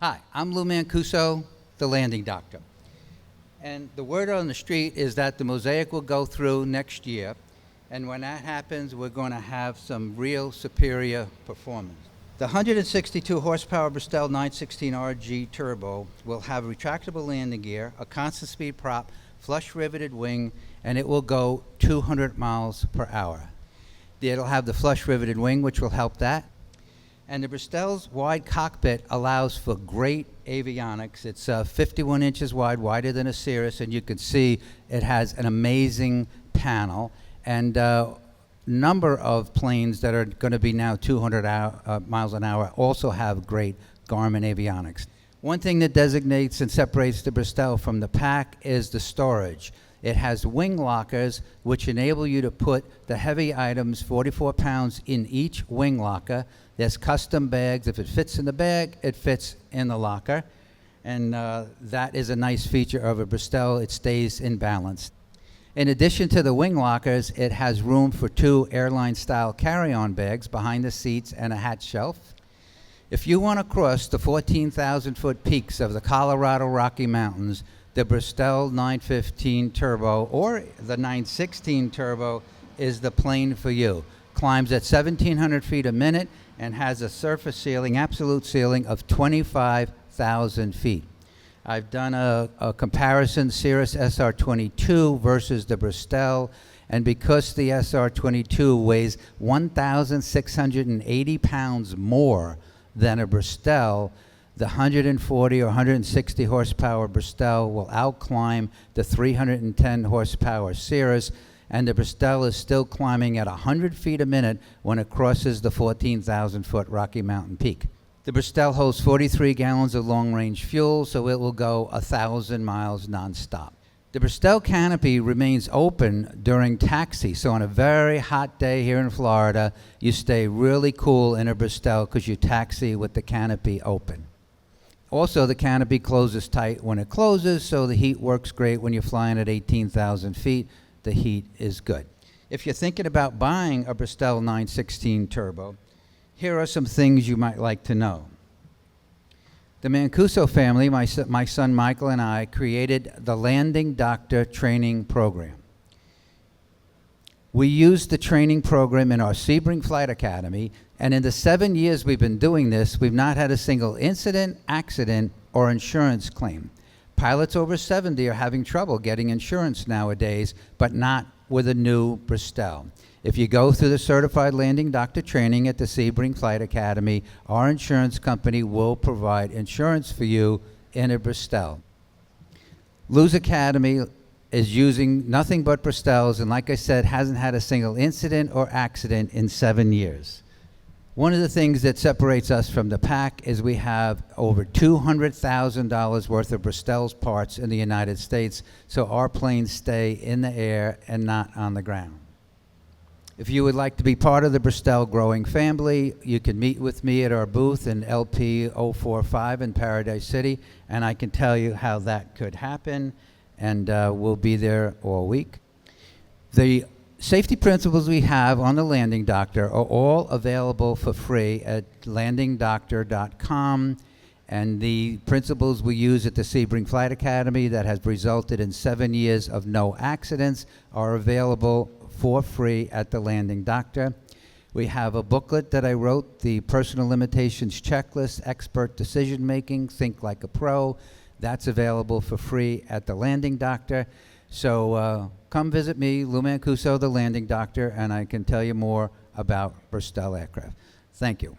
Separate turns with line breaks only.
Hi, I'm Lou Mancuso, the landing doctor. And the word on the street is that the mosaic will go through next year. And when that happens, we're going to have some real superior performance. The 162 horsepower Bristell 916 RG turbo will have retractable landing gear, a constant speed prop, flush riveted wing, and it will go 200 miles per hour. It'll have the flush riveted wing, which will help that. And the Bristell's wide cockpit allows for great avionics. It's 51 inches wide, wider than a Cirrus, and you can see it has an amazing panel. And number of planes that are going to be now 200 miles an hour also have great Garmin avionics. One thing that designates and separates the Bristell from the pack is the storage. It has wing lockers, which enable you to put the heavy items, 44 pounds, in each wing locker. There's custom bags. If it fits in the bag, it fits in the locker. And that is a nice feature of a Bristell. It stays in balance. In addition to the wing lockers, it has room for 2 airline-style carry-on bags behind the seats and a hat shelf. If you want to cross the 14,000-foot peaks of the Colorado Rocky Mountains, the Bristell 915 Turbo or the 916 Turbo is the plane for you. Climbs at 1,700 feet a minute and has a surface ceiling, absolute ceiling, of 25,000 feet. I've done a comparison, Cirrus SR22 versus the Bristell, and because the SR22 weighs 1,680 pounds more than a Bristell, the 140 or 160 horsepower Bristell will outclimb the 310 horsepower Cirrus, and the Bristell is still climbing at 100 feet a minute when it crosses the 14,000 foot Rocky Mountain peak. The Bristell holds 43 gallons of long-range fuel, so it will go 1,000 miles nonstop. The Bristell canopy remains open during taxi, so on a very hot day here in Florida, you stay really cool in a Bristell because you taxi with the canopy open. Also, the canopy closes tight when it closes, so the heat works great when you're flying at 18,000 feet. The heat is good. If you're thinking about buying a Bristell 916 Turbo, here are some things you might like to know. The Mancuso family, my son Michael and I, created the Landing Doctor Training Program. We used the training program in our Sebring Flight Academy, and in the 7 years we've been doing this, we've not had a single incident, accident, or insurance claim. Pilots over 70 are having trouble getting insurance nowadays, but not with a new Bristell. If you go through the certified landing doctor training at the Sebring Flight Academy, our insurance company will provide insurance for you in a Bristell. Lou's Academy is using nothing but Bristells, and like I said, hasn't had a single incident or accident in 7 years. One of the things that separates us from the pack is we have over $200,000 worth of Bristell's parts in the United States, so our planes stay in the air and not on the ground. If you would like to be part of the Bristell growing family, you can meet with me at our booth in LP 045 in Paradise City, and I can tell you how that could happen, and we'll be there all week. The safety principles we have on the Landing Doctor are all available for free at landingdoctor.com, and the principles we use at the Sebring Flight Academy that has resulted in 7 years of no accidents are available for free at the Landing Doctor. We have a booklet that I wrote, the Personal Limitations Checklist, Expert Decision Making, Think Like a Pro. That's available for free at the Landing Doctor. So come visit me, Lou Mancuso, the Landing Doctor, and I can tell you more about Bristell aircraft. Thank you.